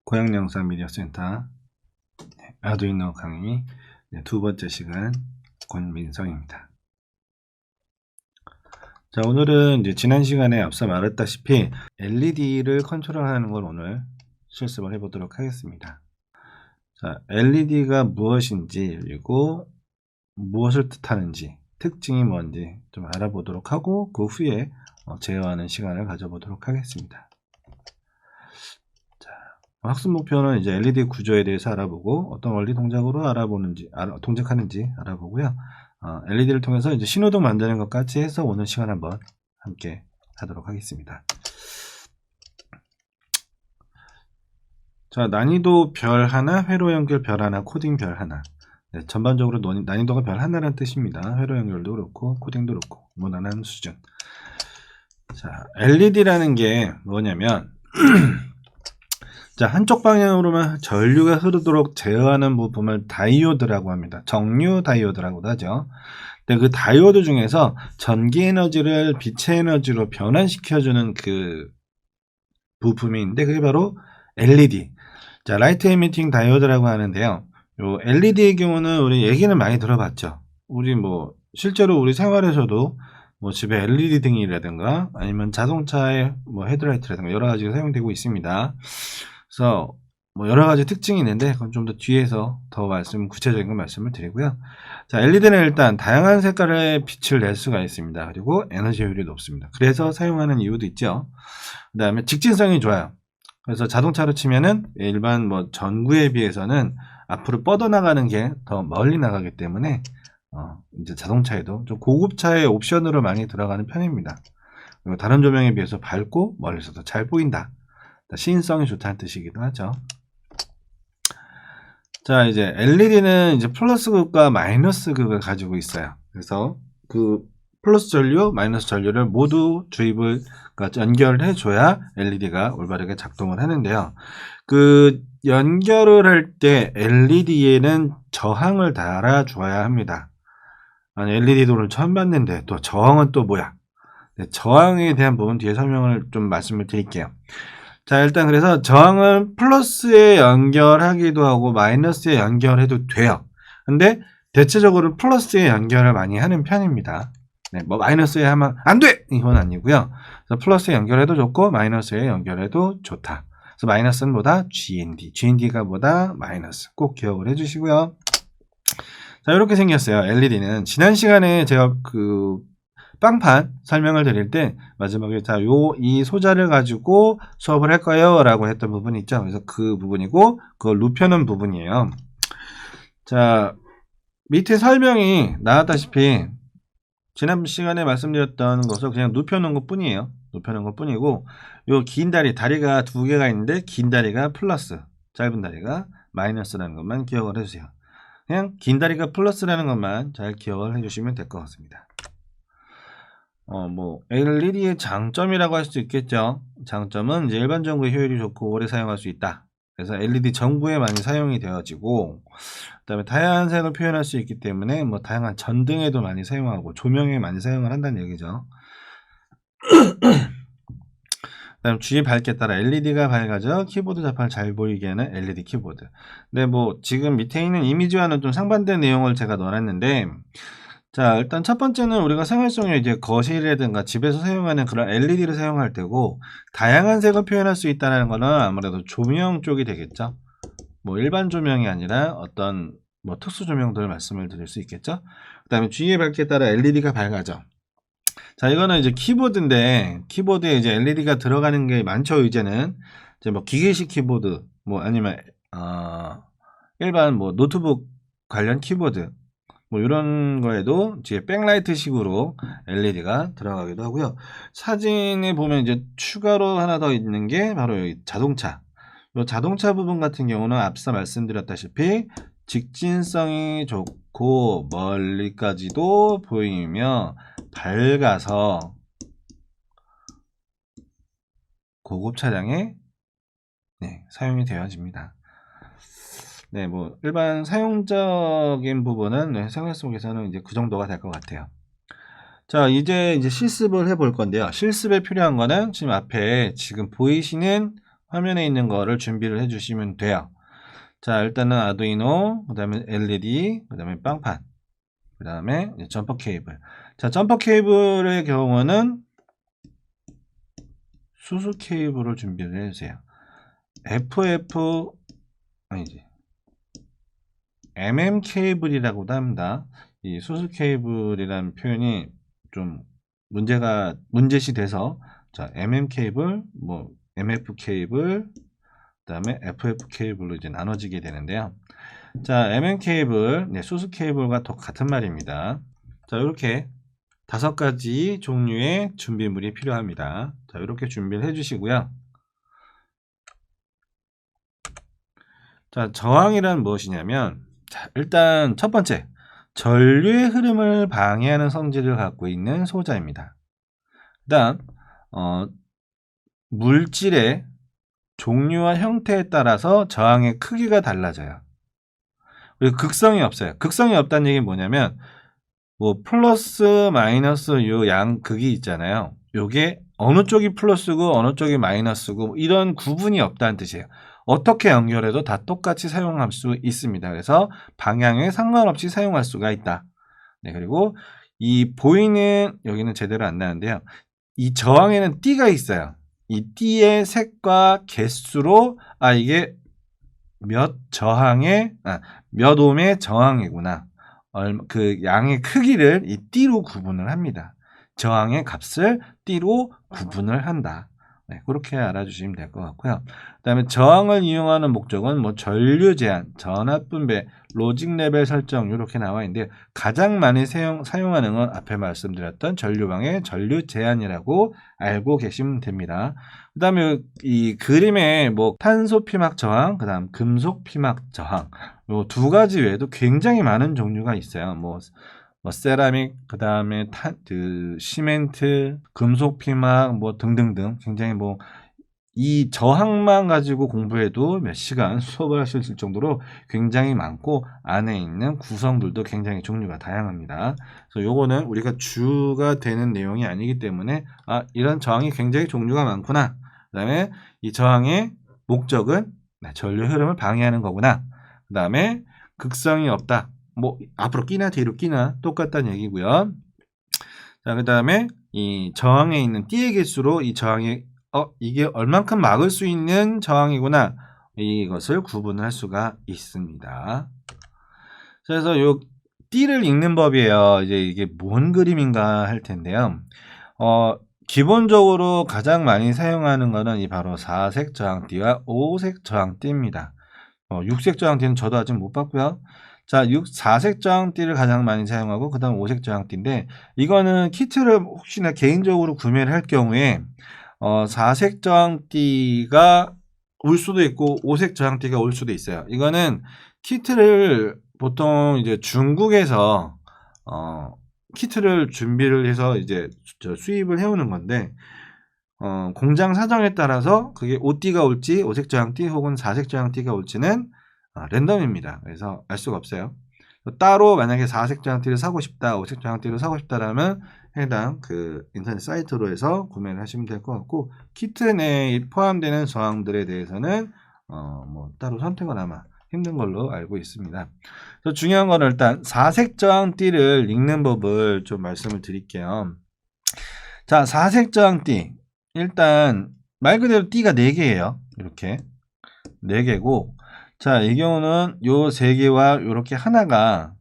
고양영상 미디어센터 아두이노 강의 두 번째 시간 권민성입니다. 자, 오늘은 이제 지난 시간에 앞서 말했다시피 LED를 컨트롤하는 걸 오늘 실습을 해보도록 하겠습니다. 자, LED가 무엇인지 그리고 무엇을 뜻하는지 특징이 뭔지 좀 알아보도록 하고 그 후에 제어하는 시간을 가져보도록 하겠습니다. 학습 목표는 이제 LED 구조에 대해서 알아보고 어떤 원리 동작으로 동작하는지 알아보고요. LED를 통해서 이제 신호등 만드는 것까지 해서 오늘 시간 한번 함께 하도록 하겠습니다. 자, 난이도 별 하나, 회로 연결 별 하나, 코딩 별 하나. 네, 전반적으로 난이도가 별 하나라는 뜻입니다. 회로 연결도 그렇고 코딩도 그렇고 무난한 수준. 자, LED라는 게 뭐냐면 자, 한쪽 방향으로만 전류가 흐르도록 제어하는 부품을 다이오드라고 합니다. 정류 다이오드라고도 하죠. 근데 그 다이오드 중에서 전기 에너지를 빛의 에너지로 변환시켜주는 그 부품이 있는데 그게 바로 LED. 자, 라이트 에미팅 다이오드라고 하는데요. 요 LED의 경우는 우리 얘기는 많이 들어봤죠. 우리 실제로 우리 생활에서도 집에 LED 등이라든가 아니면 자동차의 헤드라이트라든가 여러 가지가 사용되고 있습니다. 그래서 여러 가지 특징이 있는데 그건 좀 더 뒤에서 더 구체적인 말씀을 드리고요. 자, LED는 일단 다양한 색깔의 빛을 낼 수가 있습니다. 그리고 에너지 효율이 높습니다. 그래서 사용하는 이유도 있죠. 그 다음에 직진성이 좋아요. 그래서 자동차로 치면은 일반 전구에 비해서는 앞으로 뻗어나가는 게 더 멀리 나가기 때문에 이제 자동차에도 좀 고급차의 옵션으로 많이 들어가는 편입니다. 그리고 다른 조명에 비해서 밝고 멀리서도 잘 보인다. 시인성이 좋다는 뜻이기도 하죠. 자, 이제 LED는 이제 플러스 극과 마이너스 극을 가지고 있어요. 그래서 그 플러스 전류, 마이너스 전류를 모두 주입을 연결해 줘야 LED가 올바르게 작동을 하는데요. 그 연결을 할 때 LED에는 저항을 달아 줘야 합니다. 아니, LED도 오늘 처음 봤는데 또 저항은 또 뭐야? 네, 저항에 대한 부분 뒤에 설명을 좀 말씀을 드릴게요. 자, 일단 그래서 저항은 플러스에 연결하기도 하고 마이너스에 연결해도 돼요. 근데 대체적으로 플러스에 연결을 많이 하는 편입니다. 네, 마이너스에 하면 안 돼! 이건 아니고요. 그래서 플러스에 연결해도 좋고 마이너스에 연결해도 좋다. 그래서 마이너스는 뭐다? GND가 뭐다? 마이너스. 꼭 기억을 해주시고요. 자, 이렇게 생겼어요. LED는 지난 시간에 제가 빵판 설명을 드릴 때 마지막에 이 소자를 가지고 수업을 할까요? 라고 했던 부분이 있죠. 그래서 그 부분이고 그걸 눕혀놓은 부분이에요. 자, 밑에 설명이 나왔다시피 지난 시간에 말씀드렸던 것을 그냥 눕혀놓은 것 뿐이에요. 눕혀놓은 것 뿐이고 요 긴 다리가 두 개가 있는데 긴 다리가 플러스, 짧은 다리가 마이너스라는 것만 기억을 해주세요. 그냥 긴 다리가 플러스라는 것만 잘 기억을 해주시면 될 것 같습니다. LED의 장점이라고 할 수 있겠죠. 장점은 이제 일반 전구의 효율이 좋고 오래 사용할 수 있다. 그래서 LED 전구에 많이 사용이 되어지고, 그 다음에 다양한 색을 표현할 수 있기 때문에 다양한 전등에도 많이 사용하고 조명에 많이 사용을 한다는 얘기죠. 그 다음 주의 밝기에 따라 LED가 밝아져 키보드 자판을 잘 보이게 하는 LED 키보드. 근데 지금 밑에 있는 이미지와는 좀 상반된 내용을 제가 넣어놨는데, 자, 일단 첫 번째는 우리가 생활성에 이제 거실이라든가 집에서 사용하는 그런 LED를 사용할 때고 다양한 색을 표현할 수 있다는 거는 아무래도 조명 쪽이 되겠죠. 일반 조명이 아니라 어떤 특수 조명들 말씀을 드릴 수 있겠죠. 그 다음에 주위의 밝기에 따라 LED가 밝아져. 자, 이거는 이제 키보드인데 키보드에 이제 LED가 들어가는 게 많죠. 이제는 이제 기계식 키보드 아니면 일반 노트북 관련 키보드 이런 거에도 이제 백라이트 식으로 LED가 들어가기도 하고요. 사진에 보면 이제 추가로 하나 더 있는 게 바로 여기 자동차. 이 자동차 부분 같은 경우는 앞서 말씀드렸다시피 직진성이 좋고 멀리까지도 보이며 밝아서 고급 차량에 사용이 되어집니다. 네, 일반 사용적인 부분은 생활 속에서는 이제 그 정도가 될 것 같아요. 자, 이제 실습을 해볼 건데요. 실습에 필요한 거는 지금 앞에 지금 보이시는 화면에 있는 거를 준비를 해주시면 돼요. 자, 일단은 아두이노, 그 다음에 LED, 그 다음에 빵판, 그 다음에 점퍼 케이블. 자, 점퍼 케이블의 경우는 수수 케이블을 준비를 해주세요. 아니지. 케이블이라고도 합니다. 이 수수 케이블이라는 표현이 좀 문제시 돼서, 자, 케이블, 뭐, MF 케이블, 그 다음에 FF 케이블로 이제 나눠지게 되는데요. 자, 케이블, 네, 수수 케이블과 같은 말입니다. 자, 이렇게 5가지 종류의 준비물이 필요합니다. 자, 이렇게 준비를 해주시고요. 자, 저항이란 무엇이냐면, 자, 일단 첫 번째, 전류의 흐름을 방해하는 성질을 갖고 있는 소자입니다. 그다음, 물질의 종류와 형태에 따라서 저항의 크기가 달라져요. 그리고 극성이 없어요. 극성이 없다는 얘기는 뭐냐면, 뭐 플러스 마이너스 요 양극이 있잖아요. 요게 어느 쪽이 플러스고 어느 쪽이 마이너스고 이런 구분이 없다는 뜻이에요. 어떻게 연결해도 다 똑같이 사용할 수 있습니다. 그래서 방향에 상관없이 사용할 수가 있다. 네, 그리고 이 보이는, 여기는 제대로 안 나는데요. 이 저항에는 띠가 있어요. 이 띠의 색과 개수로 이게 몇 옴의 저항이구나. 그 양의 크기를 이 띠로 구분을 합니다. 저항의 값을 띠로 구분을 한다. 네, 그렇게 알아주시면 될 것 같고요. 그 다음에 저항을 이용하는 목적은 뭐 전류 제한, 전압 분배, 로직 레벨 설정 이렇게 나와 있는데, 가장 많이 사용하는 건 앞에 말씀드렸던 전류방의 전류 제한이라고 알고 계시면 됩니다. 그 다음에 이 그림에 뭐 탄소 피막 저항, 그 다음 금속 피막 저항, 요 2가지 외에도 굉장히 많은 종류가 있어요. 뭐 세라믹, 그 다음에 시멘트, 금속 피막, 뭐 등등등, 굉장히 뭐 이 저항만 가지고 공부해도 몇 시간 수업을 하실 정도로 굉장히 많고, 안에 있는 구성들도 굉장히 종류가 다양합니다. 그래서 요거는 우리가 주가 되는 내용이 아니기 때문에, 이런 저항이 굉장히 종류가 많구나. 그 다음에 이 저항의 목적은 전류 흐름을 방해하는 거구나. 그 다음에 극성이 없다. 뭐 앞으로 끼나 뒤로 끼나 똑같다는 얘기고요. 자, 그 다음에 이 저항에 있는 띠의 개수로 이 저항이 이게 얼만큼 막을 수 있는 저항이구나, 이것을 구분할 수가 있습니다. 그래서 요 띠를 읽는 법이에요. 이제 이게 뭔 그림인가 할 텐데요. 기본적으로 가장 많이 사용하는 거는 이 바로 4색 저항띠와 5색 저항띠입니다. 6색 저항띠는 저도 아직 못 봤고요. 자, 4색 저항띠를 가장 많이 사용하고, 그 다음 5색 저항띠인데, 이거는 키트를 혹시나 개인적으로 구매를 할 경우에 4색 저항띠가 올 수도 있고 5색 저항띠가 올 수도 있어요. 이거는 키트를 보통 이제 중국에서 키트를 준비를 해서 이제 수입을 해오는 건데, 공장 사정에 따라서 그게 5띠가 올지 5색 저항띠 혹은 4색 저항띠가 올지는 랜덤입니다. 그래서 알 수가 없어요. 따로 만약에 4색 저항띠를 사고 싶다, 5색 저항띠를 사고 싶다라면 해당 그 인터넷 사이트로 해서 구매를 하시면 될 것 같고, 키트 내에 포함되는 저항들에 대해서는 뭐 따로 선택은 아마 힘든 걸로 알고 있습니다. 그래서 중요한 거는 일단 4색 저항띠를 읽는 법을 좀 말씀을 드릴게요. 자, 4색 저항띠, 일단 말 그대로 띠가 4개예요. 이렇게 4개고, 자, 이 경우는 요 3개와 요렇게 하나가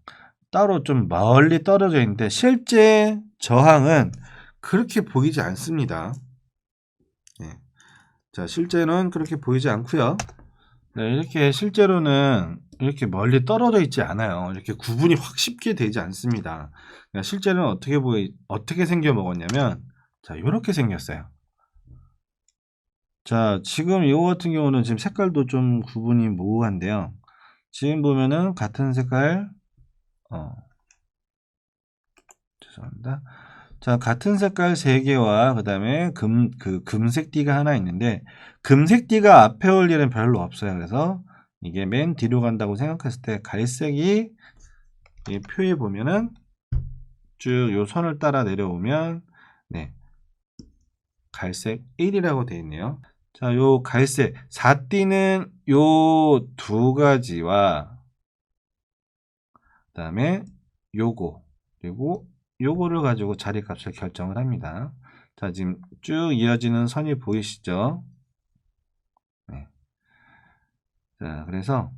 따로 좀 멀리 떨어져 있는데, 실제 저항은 그렇게 보이지 않습니다. 네. 자, 실제는 그렇게 보이지 않고요. 네, 이렇게 실제로는 이렇게 멀리 떨어져 있지 않아요. 이렇게 구분이 확 쉽게 되지 않습니다. 실제로는 어떻게 생겨 먹었냐면, 자, 이렇게 생겼어요. 자, 지금 이거 같은 경우는 지금 색깔도 좀 구분이 모호한데요. 지금 보면은 같은 색깔, 죄송합니다. 자, 같은 색깔 3개와 그 다음에 금색 띠가 하나 있는데, 금색 띠가 앞에 올 일은 별로 없어요. 그래서 이게 맨 뒤로 간다고 생각했을 때, 갈색이 이 표에 보면은 쭉 요 선을 따라 내려오면, 네, 갈색 1이라고 되어 있네요. 자, 요 갈색 4D는 요 두 가지와 그다음에 요거 그리고 요거를 가지고 자리값을 결정을 합니다. 자, 지금 쭉 이어지는 선이 보이시죠? 네. 자, 그래서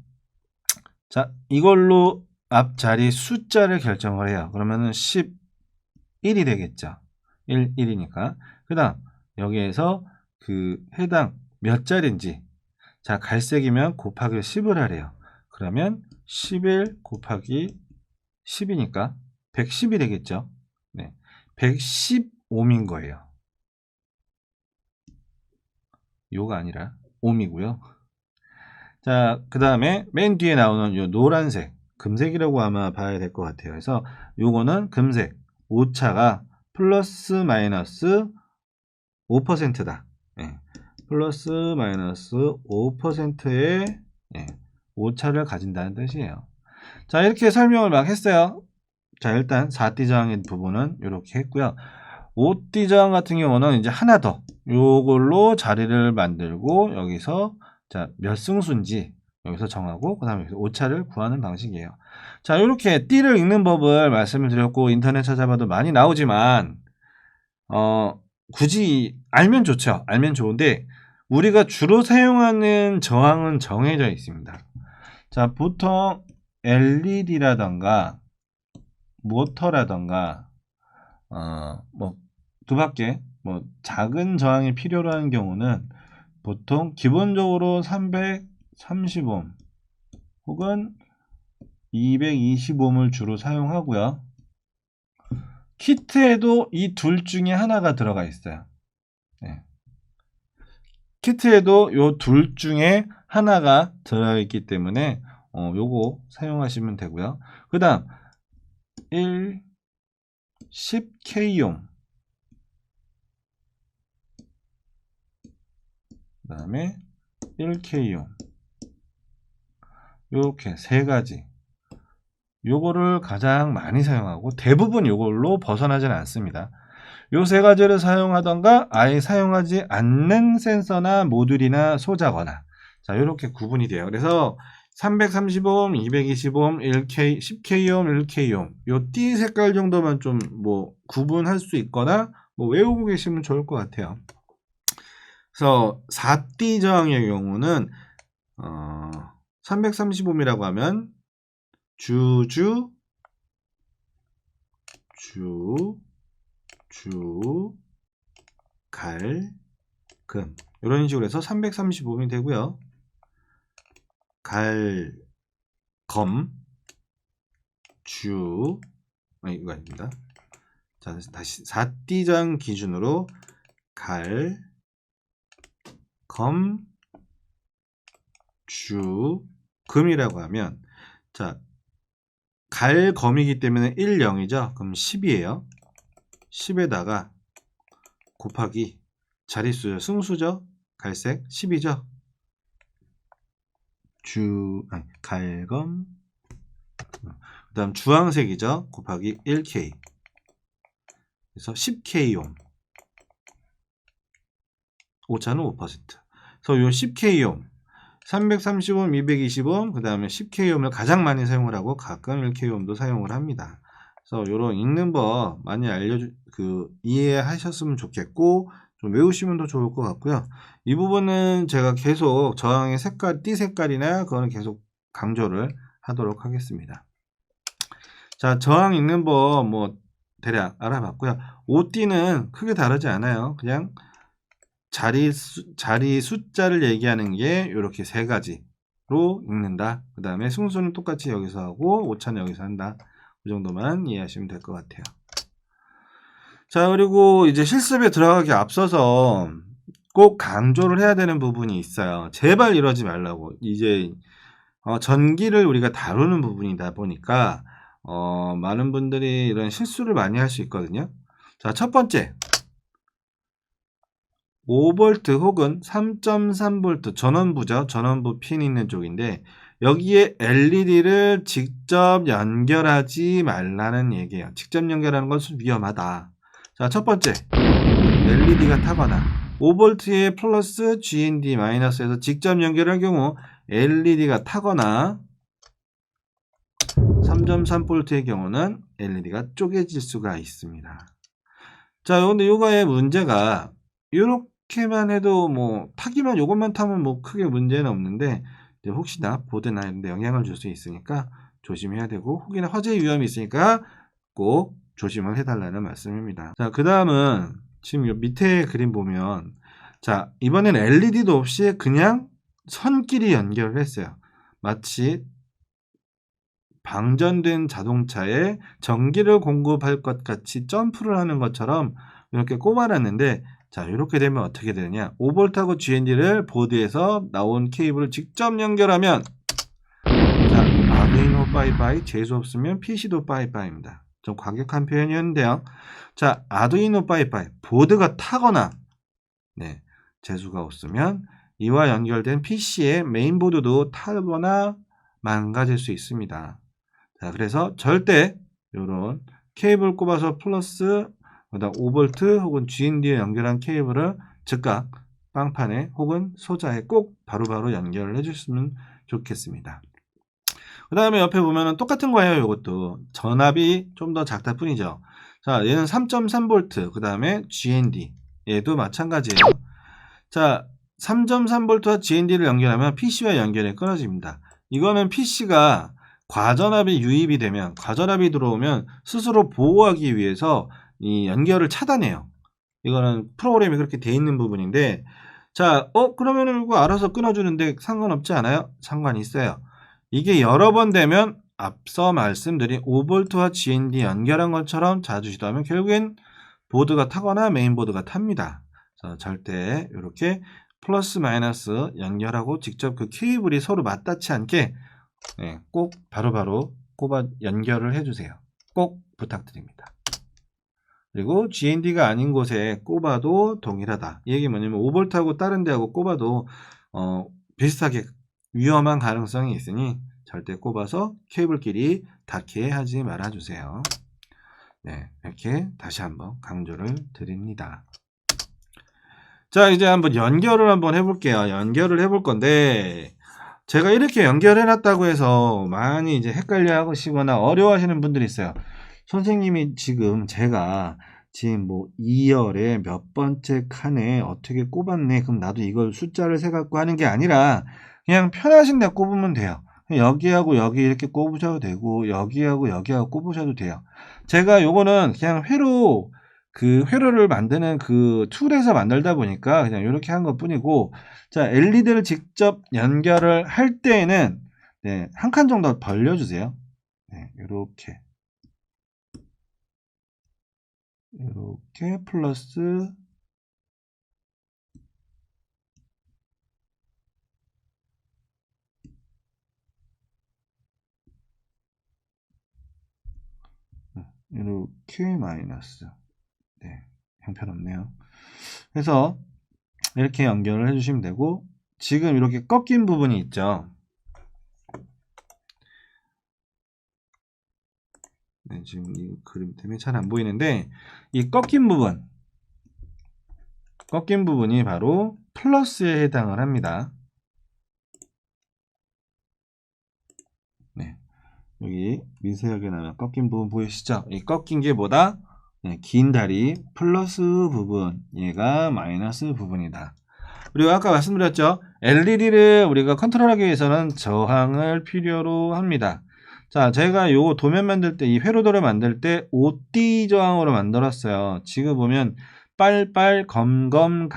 자, 이걸로 앞자리 숫자를 결정을 해요. 그러면은 11이 되겠죠. 1이니까. 그 다음, 여기에서 그 해당 몇 자리인지. 자, 갈색이면 곱하기 10을 하래요. 그러면 11 곱하기 10이니까 110이 되겠죠. 네. 110옴인 거예요. 요가 아니라 옴이고요. 자, 그 다음에 맨 뒤에 나오는 요 노란색, 금색이라고 아마 봐야 될 것 같아요. 그래서 요거는 금색, 오차가 플러스 마이너스 5%다. 예. 플러스 마이너스 5%의 오차를 가진다는 뜻이에요. 자, 이렇게 설명을 막 했어요. 자, 일단 4D 저항의 부분은 이렇게 했고요. 5D 저항 같은 경우는 이제 하나 더 요걸로 자리를 만들고 여기서 자, 몇 승수인지 여기서 정하고 그 다음에 여기서 오차를 구하는 방식이에요. 자, 이렇게 띠를 읽는 법을 말씀을 드렸고 인터넷 찾아봐도 많이 나오지만 굳이 알면 좋죠. 알면 좋은데 우리가 주로 사용하는 저항은 정해져 있습니다. 자, 보통 LED라던가 모터라던가 뭐 두 밖에 뭐 작은 저항이 필요로 하는 경우는 보통 기본적으로 330옴 혹은 220옴을 주로 사용하고요. 키트에도 이 둘 중에 하나가 들어가 있어요. 네. 키트에도 이 둘 중에 하나가 들어있기 때문에 요거 사용하시면 되고요. 그 다음 10K옴 그 다음에 1K옴 이렇게 세 가지 요거를 가장 많이 사용하고 대부분 요걸로 벗어나지는 않습니다. 요 세 가지를 사용하던가 아예 사용하지 않는 센서나 모듈이나 소자거나 자 이렇게 구분이 돼요. 그래서 330옴, 220옴, 1K, 10K옴, 1K옴 요 띠 색깔 정도만 좀 뭐 구분할 수 있거나 뭐 외우고 계시면 좋을 것 같아요. 그래서 4D 저항의 경우는 330옴이라고 하면 주, 갈, 금 이런 식으로 해서 335옴이 되고요. 갈, 검, 이거 아닙니다. 자, 다시 4D 저항 기준으로 갈, 검, 금이라고 하면 자, 갈, 검이기 때문에 1, 0이죠. 그럼 10이에요. 10에다가 곱하기 자릿수죠. 승수죠. 갈색 10이죠. 갈검 그 다음 주황색이죠. 곱하기 1K 그래서 10K옴 오차는 5%. 그래서 요 10K옴 330옴, 220옴, 그 다음에 10K옴을 가장 많이 사용을 하고 가끔 1K옴도 사용을 합니다. 그래서 요런 읽는 법 많이 이해하셨으면 좋겠고 좀 외우시면 더 좋을 것 같고요. 이 부분은 제가 계속 저항의 색깔, 띠 색깔이나 그거는 계속 강조를 하도록 하겠습니다. 자, 저항 읽는 법 뭐 대략 알아봤고요. 5D는 크게 다르지 않아요. 그냥 자리 숫자를 얘기하는 게 이렇게 세 가지로 읽는다. 그 다음에 승수는 똑같이 여기서 하고 오차는 여기서 한다. 그 정도만 이해하시면 될 것 같아요. 자, 그리고 이제 실습에 들어가기 앞서서 꼭 강조를 해야 되는 부분이 있어요. 제발 이러지 말라고. 이제 전기를 우리가 다루는 부분이다 보니까 많은 분들이 이런 실수를 많이 할 수 있거든요. 자, 첫 번째 5V 혹은 3.3V 전원부죠. 전원부 핀 있는 쪽인데 여기에 LED를 직접 연결하지 말라는 얘기예요. 직접 연결하는 것은 위험하다. 자, 첫 번째 LED가 타거나 5V에 플러스 GND 마이너스에서 직접 연결할 경우 LED가 타거나 3.3V의 경우는 LED가 쪼개질 수가 있습니다. 자, 근데 요거의 문제가 요렇게만 해도 뭐 타기만 요것만 타면 뭐 크게 문제는 없는데 이제 혹시나 보드나 이런 데 영향을 줄 수 있으니까 조심해야 되고 혹이나 화재 위험이 있으니까 꼭 조심을 해달라는 말씀입니다. 자, 그 다음은 지금 요 밑에 그림 보면 자, 이번엔 LED도 없이 그냥 선끼리 연결을 했어요. 마치 방전된 자동차에 전기를 공급할 것 같이 점프를 하는 것처럼 이렇게 꼽아놨는데 자, 이렇게 되면 어떻게 되느냐, 5V하고 GND를 보드에서 나온 케이블을 직접 연결하면 자, 아두이노 빠이빠이, 재수 없으면 PC도 빠이빠이입니다. 좀 과격한 표현이었는데요. 자, 아두이노 빠이빠이, 보드가 타거나 네, 재수가 없으면 이와 연결된 PC의 메인보드도 타거나 망가질 수 있습니다. 자, 그래서 절대 이런 케이블 꼽아서 플러스 그다음 5V 혹은 GND에 연결한 케이블을 즉각 빵판에 혹은 소자에 꼭 바로바로 연결을 해주시면 좋겠습니다. 그 다음에 옆에 보면은 똑같은 거예요. 이것도 전압이 좀 더 작다 뿐이죠. 자, 얘는 3.3V, 그 다음에 GND 얘도 마찬가지예요. 자, 3.3V와 GND를 연결하면 PC와 연결이 끊어집니다. 이거는 PC가 과전압이 유입이 되면, 과전압이 들어오면 스스로 보호하기 위해서 이 연결을 차단해요. 이거는 프로그램이 그렇게 돼 있는 부분인데, 자, 그러면은 이거 알아서 끊어주는데 상관없지 않아요? 상관이 있어요. 이게 여러 번 되면 앞서 말씀드린 5V와 GND 연결한 것처럼 자주 시도하면 결국엔 보드가 타거나 메인보드가 탑니다. 그래서 절대 이렇게 플러스 마이너스 연결하고 직접 그 케이블이 서로 맞닿지 않게 꼭 바로바로 꼽아 연결을 해주세요. 꼭 부탁드립니다. 그리고 GND가 아닌 곳에 꼽아도 동일하다. 이 얘기 뭐냐면 5V하고 다른 데하고 꼽아도 비슷하게 위험한 가능성이 있으니 절대 꼽아서 케이블끼리 닿게 하지 말아주세요. 네, 이렇게 다시 한번 강조를 드립니다. 자, 이제 한번 연결을 한번 해볼게요. 연결을 해볼 건데 제가 이렇게 연결해 놨다고 해서 많이 이제 헷갈려 하시거나 어려워하시는 분들이 있어요. 선생님이 제가 지금 뭐 2열에 몇 번째 칸에 어떻게 꼽았네, 그럼 나도 이걸 숫자를 세 갖고 하는 게 아니라 그냥 편하신 데 꼽으면 돼요. 여기하고 여기 이렇게 꼽으셔도 되고 여기하고 여기하고 꼽으셔도 돼요. 제가 요거는 그냥 회로를 만드는 그 툴에서 만들다 보니까 그냥 이렇게 한 것 뿐이고, 자, LED를 직접 연결을 할 때에는 네, 한 칸 정도 벌려주세요. 네, 이렇게 플러스 이렇게 마이너스. 네, 형편없네요. 그래서 이렇게 연결을 해주시면 되고, 지금 이렇게 꺾인 부분이 있죠. 네, 지금 이 그림 때문에 잘 안 보이는데 이 꺾인 부분이 바로 플러스에 해당을 합니다. 네, 여기 미세하게 나면 꺾인 부분 보이시죠? 이 꺾인 게 뭐다? 네, 긴 다리 플러스 부분, 얘가 마이너스 부분이다. 그리고 아까 말씀드렸죠, LED를 우리가 컨트롤하기 위해서는 저항을 필요로 합니다. 자, 제가 요 도면 만들 때, 이 회로도를 만들 때 5D 저항으로 만들었어요. 지금 보면 빨빨 검검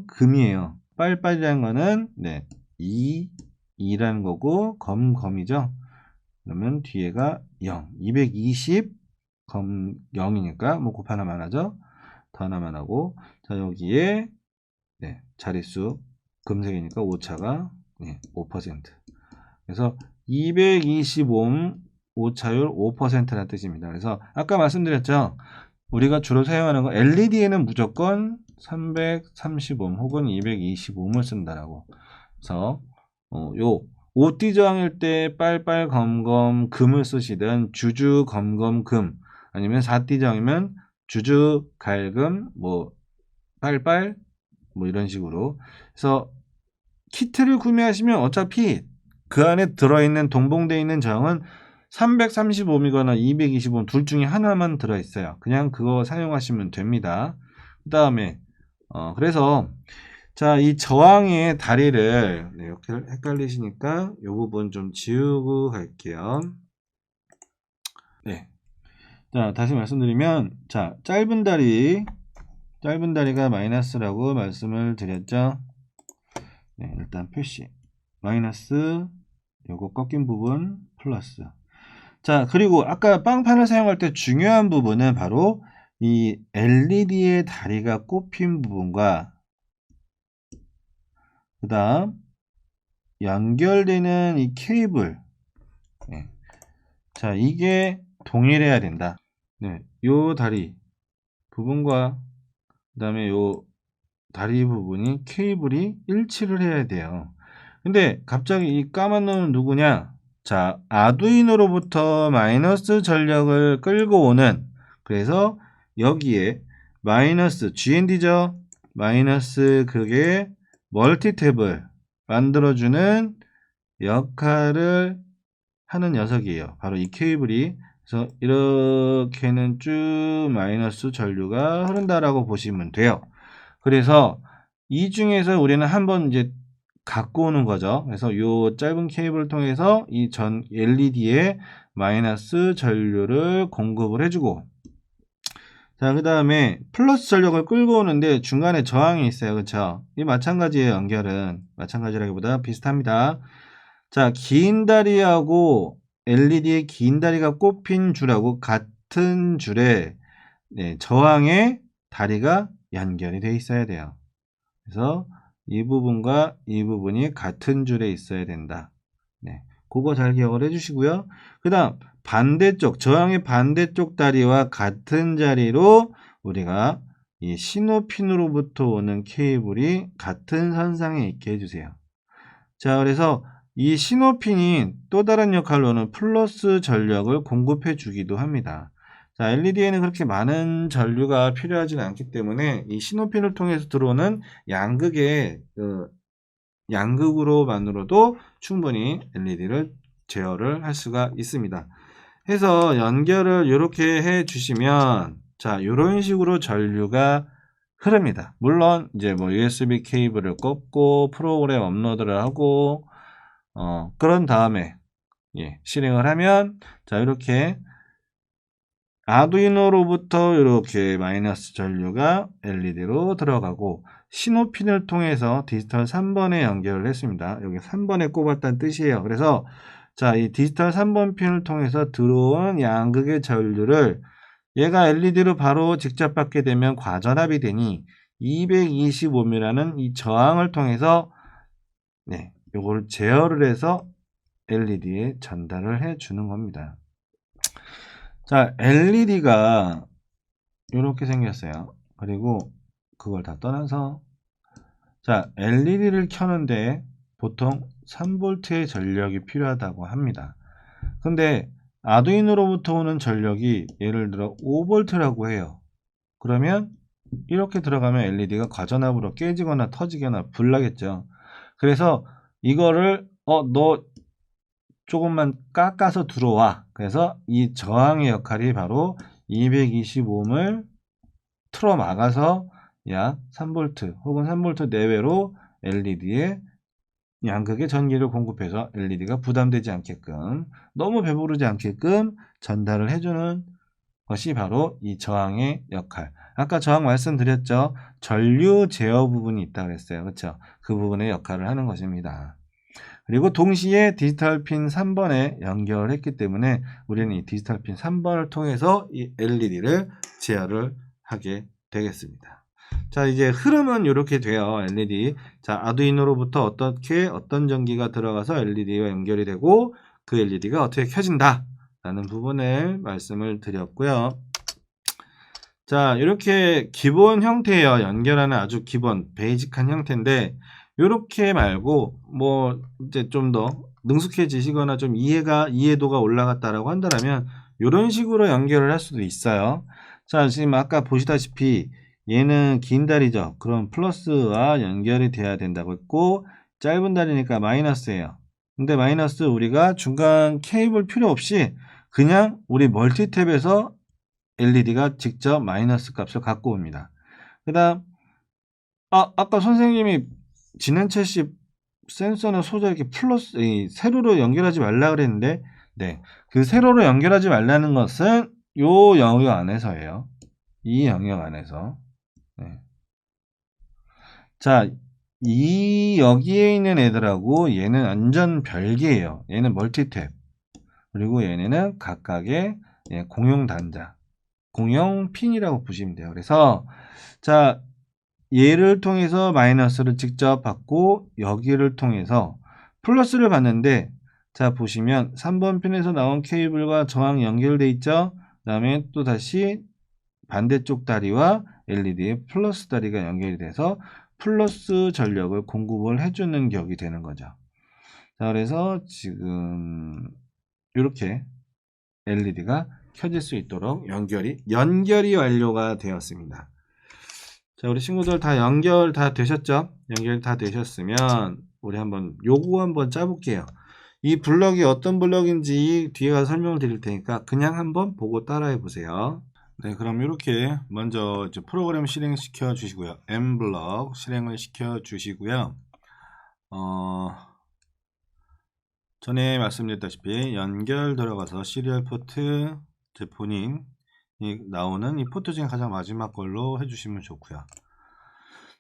금이에요. 빨빨이라는 거는 네, 2라는 거고 검이죠. 그러면 뒤에가 0, 220 검 0이니까 뭐 곱 하나만 하죠. 더 하나만 하고, 자, 여기에 네, 자릿수 금색이니까 오차가 5%. 그래서 225옴 오차율 5%라는 뜻입니다. 그래서 아까 말씀드렸죠. 우리가 주로 사용하는 거 LED에는 무조건 330옴 혹은 225옴을 쓴다라고. 그래서 요 5D 저항일 때 빨빨 검검 금을 쓰시든 주주 검검 금, 아니면 4D 저항이면 주주 갈금 뭐 빨빨 뭐 이런 식으로. 그래서 키트를 구매하시면 어차피 그 안에 들어있는 동봉되어 있는 저항은 335옴이거나 225옴 둘 중에 하나만 들어있어요. 그냥 그거 사용하시면 됩니다. 그 다음에 그래서 자, 이 저항의 다리를 이렇게 헷갈리시니까 이 부분 좀 지우고 갈게요. 네. 자, 다시 말씀드리면 자, 짧은 다리가 마이너스라고 말씀을 드렸죠. 네, 일단 표시 마이너스 요거 꺾인 부분 플러스. 자, 그리고 아까 빵판을 사용할 때 중요한 부분은 바로 이 LED의 다리가 꼽힌 부분과 그 다음 연결되는 이 케이블, 네. 자, 이게 동일해야 된다. 네, 요 다리 부분과 그 다음에 요 다리 부분이 케이블이 일치를 해야 돼요. 근데 갑자기 이 까만 놈은 누구냐? 자, 아두이노로부터 마이너스 전력을 끌고 오는, 그래서 여기에 마이너스 GND죠. 마이너스 그게 멀티탭을 만들어주는 역할을 하는 녀석이에요. 바로 이 케이블이. 그래서 이렇게는 쭉 마이너스 전류가 흐른다라고 보시면 돼요. 그래서 이 중에서 우리는 한번 이제 갖고 오는 거죠. 그래서 이 짧은 케이블을 통해서 이 전 LED에 마이너스 전류를 공급을 해주고, 자, 그 다음에 플러스 전력을 끌고 오는데 중간에 저항이 있어요. 그쵸? 이 마찬가지의 연결은 마찬가지라기보다 비슷합니다. 자, 긴 다리하고 LED의 긴 다리가 꼽힌 줄하고 같은 줄에 저항의 다리가 연결이 되어 있어야 돼요. 그래서 이 부분과 이 부분이 같은 줄에 있어야 된다. 네, 그거 잘 기억을 해주시고요. 그 다음 반대쪽, 저항의 반대쪽 다리와 같은 자리로 우리가 이 신호핀으로부터 오는 케이블이 같은 선상에 있게 해주세요. 자, 그래서 이 신호핀이 또 다른 역할로는 플러스 전력을 공급해 주기도 합니다. 자, LED에는 그렇게 많은 전류가 필요하지는 않기 때문에 이 신호핀을 통해서 들어오는 양극의 양극으로만으로도 충분히 LED를 제어를 할 수가 있습니다. 해서 연결을 이렇게 해 주시면 자, 이런 식으로 전류가 흐릅니다. 물론 이제 뭐 USB 케이블을 꽂고 프로그램 업로드를 하고 그런 다음에 실행을 하면 자, 이렇게 아두이노로부터 이렇게 마이너스 전류가 LED로 들어가고 신호핀을 통해서 디지털 3번에 연결을 했습니다. 여기 3번에 꼽았다는 뜻이에요. 그래서 자, 이 디지털 3번 핀을 통해서 들어온 양극의 전류를 얘가 LED로 바로 직접 받게 되면 과전압이 되니 225옴이라는 이 저항을 통해서 요걸 제어를 해서 LED에 전달을 해 주는 겁니다. 자, LED가 이렇게 생겼어요. 그리고 그걸 다 떠나서 자, LED를 켜는데 보통 3V의 전력이 필요하다고 합니다. 근데 아두이노로부터 오는 전력이 예를 들어 5V라고 해요. 그러면 이렇게 들어가면 LED가 과전압으로 깨지거나 터지거나 불나겠죠. 그래서 이거를 너 조금만 깎아서 들어와. 그래서 이 저항의 역할이 바로 225옴을 틀어 막아서 약 3V 혹은 3V 내외로 LED에 양극의 전기를 공급해서 LED가 부담되지 않게끔, 너무 배부르지 않게끔 전달을 해주는 것이 바로 이 저항의 역할. 아까 저항 말씀드렸죠. 전류 제어 부분이 있다고 그랬어요. 그렇죠? 그 부분의 역할을 하는 것입니다. 그리고 동시에 디지털 핀 3번에 연결했기 때문에 우리는 이 디지털 핀 3번을 통해서 이 LED를 제어를 하게 되겠습니다. 자, 이제 흐름은 이렇게 돼요. LED. 자, 아두이노로부터 어떤 전기가 들어가서 LED와 연결이 되고 그 LED가 어떻게 켜진다 라는 부분을 말씀을 드렸고요. 자, 이렇게 기본 형태예요. 연결하는 아주 기본 베이직한 형태인데 이렇게 말고 뭐 이제 좀 더 능숙해지시거나 좀 이해도가 올라갔다라고 한다면 이런 식으로 연결을 할 수도 있어요. 자, 지금 아까 보시다시피 얘는 긴 다리죠. 그럼 플러스와 연결이 돼야 된다고 했고, 짧은 다리니까 마이너스예요. 근데 마이너스 우리가 중간 케이블 필요 없이 그냥 우리 멀티탭에서 LED가 직접 마이너스 값을 갖고 옵니다. 그 다음, 아까 선생님이 지난철 씨 센서는 소자 이렇게 플러스, 세로로 연결하지 말라 그랬는데, 네. 그 세로로 연결하지 말라는 것은 요 영역 안에서예요. 이 영역 안에서. 네. 자, 여기에 있는 애들하고 얘는 완전 별개예요. 얘는 멀티탭. 그리고 얘네는 각각의 공용 단자, 공용 핀이라고 보시면 돼요. 그래서, 자, 얘를 통해서 마이너스를 직접 받고 여기를 통해서 플러스를 받는데, 자 보시면 3번 핀에서 나온 케이블과 저항 연결돼 있죠. 그 다음에 또 다시 반대쪽 다리와 LED의 플러스 다리가 연결이 돼서 플러스 전력을 공급을 해주는 격이 되는 거죠. 자, 그래서 지금 이렇게 LED가 켜질 수 있도록 연결이 완료가 되었습니다. 자, 우리 친구들 다 연결 다 되셨죠? 연결 다 되셨으면 우리 요거 한번 짜볼게요. 이 블럭이 어떤 블럭인지 뒤에 가서 설명을 드릴 테니까 그냥 한번 보고 따라해 보세요. 네, 그럼 이렇게 먼저 이제 프로그램 실행시켜 주시고요. M블럭 실행을 시켜 주시고요. 전에 말씀드렸다시피 연결 들어가서 시리얼 포트 본인이 나오는 이 포트 중에 가장 마지막 걸로 해주시면 좋고요.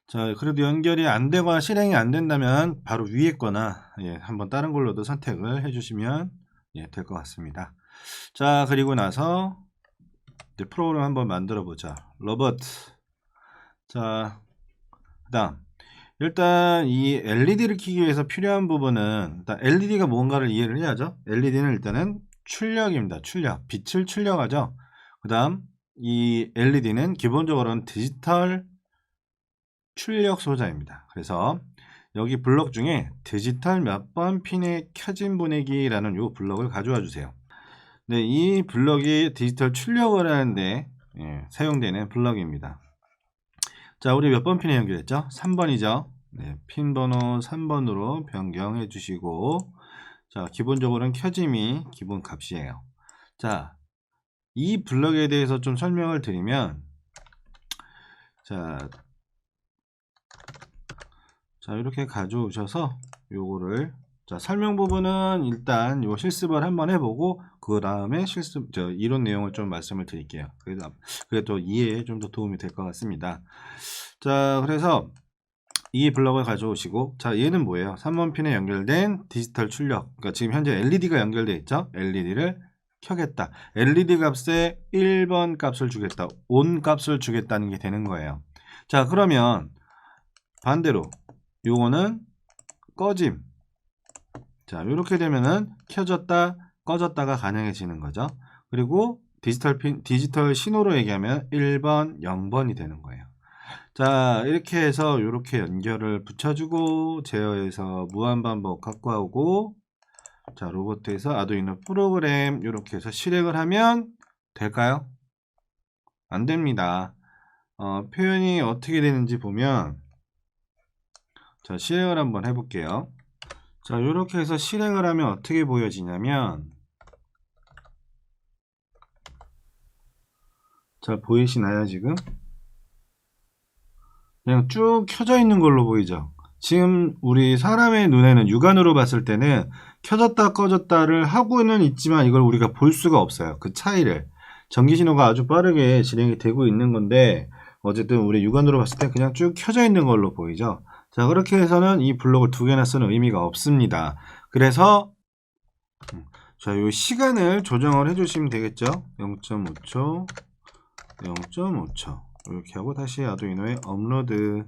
자, 그래도 연결이 안 되거나 실행이 안 된다면 바로 위에 거나 한번 다른 걸로도 선택을 해주시면 될 것 같습니다. 자, 그리고 나서 이제 프로그램 한번 만들어 보자. 로버트. 자, 그 다음 일단 이 LED를 켜기 위해서 필요한 부분은 일단 LED가 뭔가를 이해를 해야죠. LED는 일단은 출력입니다. 출력. 빛을 출력하죠. 그 다음 이 LED는 기본적으로는 디지털 출력 소자입니다. 그래서 여기 블럭 중에 디지털 몇 번 핀에 켜진 보내기라는 이 블럭을 가져와 주세요. 네, 이 블럭이 디지털 출력을 하는데 사용되는 블럭입니다. 자, 우리 몇 번 핀에 연결했죠? 3번이죠. 네, 핀 번호 3번으로 변경해 주시고, 자, 기본적으로는 켜짐이 기본 값이에요. 자, 이 블럭에 대해서 좀 설명을 드리면, 자, 이렇게 가져오셔서 요거를, 자, 설명 부분은 일단 요 실습을 한번 해보고 그 다음에 이론 내용을 좀 말씀을 드릴게요. 그게 또 이해에 좀 더 도움이 될 것 같습니다. 자, 그래서 이 블럭을 가져오시고, 자, 얘는 뭐예요? 3번 핀에 연결된 디지털 출력. 그러니까 지금 현재 LED가 연결되어 있죠? LED를 켜겠다. LED 값에 1번 값을 주겠다. ON 값을 주겠다는 게 되는 거예요. 자, 그러면 반대로 요거는 꺼짐. 자, 이렇게 되면은 켜졌다 꺼졌다가 가능해지는 거죠. 그리고 디지털 신호로 얘기하면 1번 0번이 되는 거예요. 자, 이렇게 해서 이렇게 연결을 붙여주고 제어해서 무한반복 갖고 오고, 자, 로봇에서 아두이노 프로그램 이렇게 해서 실행을 하면 될까요? 안 됩니다. 표현이 어떻게 되는지 보면, 자, 실행을 한번 해볼게요. 자, 이렇게 해서 실행을 하면 어떻게 보여지냐면, 자, 보이시나요 지금? 그냥 쭉 켜져 있는 걸로 보이죠. 지금 우리 사람의 눈에는 육안으로 봤을 때는 켜졌다 꺼졌다를 하고는 있지만 이걸 우리가 볼 수가 없어요. 그 차이를. 전기신호가 아주 빠르게 진행이 되고 있는 건데 어쨌든 우리 육안으로 봤을 때 그냥 쭉 켜져 있는 걸로 보이죠. 자, 그렇게 해서는 이 블록을 두 개나 쓰는 의미가 없습니다. 그래서 자, 요 시간을 조정을 해주시면 되겠죠. 0.5초 0.5초 이렇게 하고 다시 아두이노에 업로드.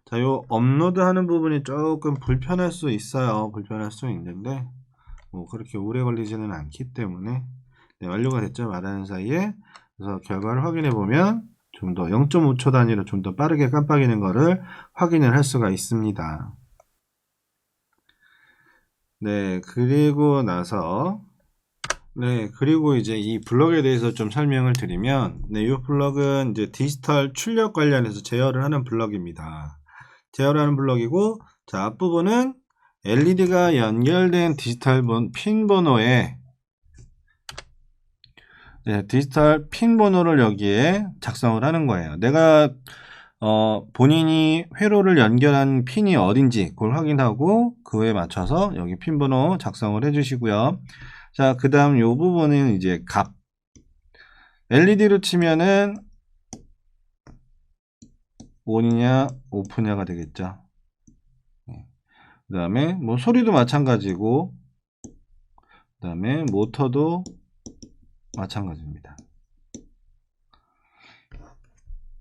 자, 요 업로드 하는 부분이 조금 불편할 수 있어요. 불편할 수 있는데 뭐 그렇게 오래 걸리지는 않기 때문에 완료가 됐죠. 말하는 사이에. 그래서 결과를 확인해 보면 좀 더 0.5초 단위로 좀 더 빠르게 깜빡이는 거를 확인을 할 수가 있습니다. 네, 그리고 나서 네, 그리고 이제 이 블럭에 대해서 좀 설명을 드리면, 네, 이 블럭은 이제 디지털 출력 관련해서 제어를 하는 블럭입니다. 제어를 하는 블럭이고, 자, 앞부분은 LED가 연결된 디지털 핀 번호에, 네, 디지털 핀 번호를 여기에 작성을 하는 거예요. 내가 본인이 회로를 연결한 핀이 어딘지 그걸 확인하고 그에 맞춰서 여기 핀 번호 작성을 해주시고요. 자, 그 다음 요 부분은 이제 값. LED로 치면은 ON이냐 OFF냐가 되겠죠. 그 다음에 뭐 소리도 마찬가지고, 그 다음에 모터도 마찬가지입니다.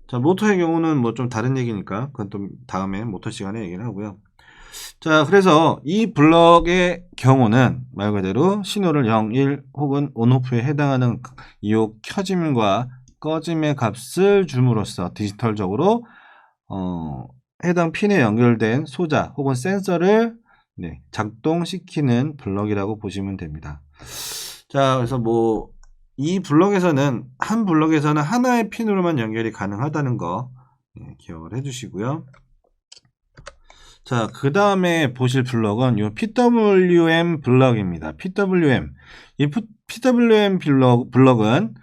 자, 모터의 경우는 뭐 좀 다른 얘기니까 그건 또 다음에 모터 시간에 얘기를 하고요. 자, 그래서 이 블럭의 경우는 말 그대로 신호를 0, 1 혹은 온오프에 해당하는 이 켜짐과 꺼짐의 값을 줌으로써 디지털적으로 해당 핀에 연결된 소자 혹은 센서를 작동시키는 블럭이라고 보시면 됩니다. 자, 그래서 뭐 이 블럭에서는 한 블럭에서는 하나의 핀으로만 연결이 가능하다는 거 기억을 해주시고요. 자, 그 다음에 보실 블럭은 이 PWM 블럭입니다. PWM. 이 PWM 블럭은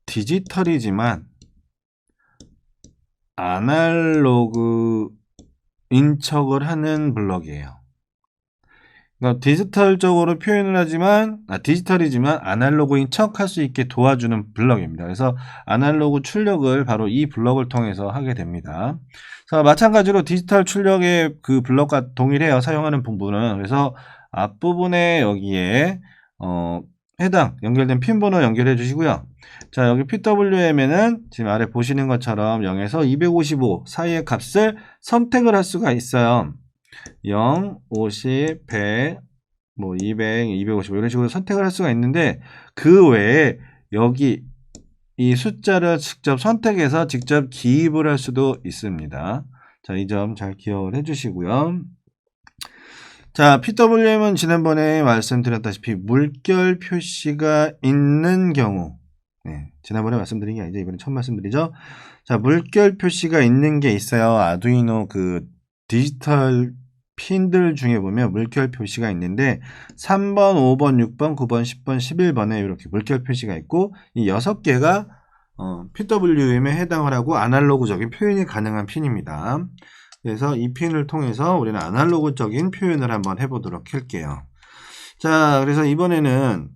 디지털이지만 아날로그 인척을 하는 블럭이에요. 그러니까 디지털적으로 표현을 하지만 디지털이지만 아날로그인 척할 수 있게 도와주는 블럭입니다. 그래서 아날로그 출력을 바로 이 블럭을 통해서 하게 됩니다. 자, 마찬가지로 디지털 출력의 그 블럭과 동일해요. 사용하는 부분은. 그래서 앞부분에 여기에 해당 연결된 핀 번호 연결해 주시고요. 자, 여기 PWM에는 지금 아래 보시는 것처럼 0에서 255 사이의 값을 선택을 할 수가 있어요. 0, 50, 100, 뭐 200, 250 이런 식으로 선택을 할 수가 있는데 그 외에 여기 이 숫자를 직접 선택해서 직접 기입을 할 수도 있습니다. 자, 이 점 잘 기억을 해주시고요. 자, PWM은 지난번에 말씀드렸다시피 물결 표시가 있는 경우, 지난번에 말씀드린 게 아니죠. 이번에 처음 말씀드리죠. 자, 물결 표시가 있는 게 있어요. 아두이노 그 디지털 핀들 중에 보면 물결 표시가 있는데 3번, 5번, 6번, 9번, 10번, 11번에 이렇게 물결 표시가 있고 이 6개가 PWM에 해당을 하고 아날로그적인 표현이 가능한 핀입니다. 그래서 이 핀을 통해서 우리는 아날로그적인 표현을 한번 해보도록 할게요. 자, 그래서 이번에는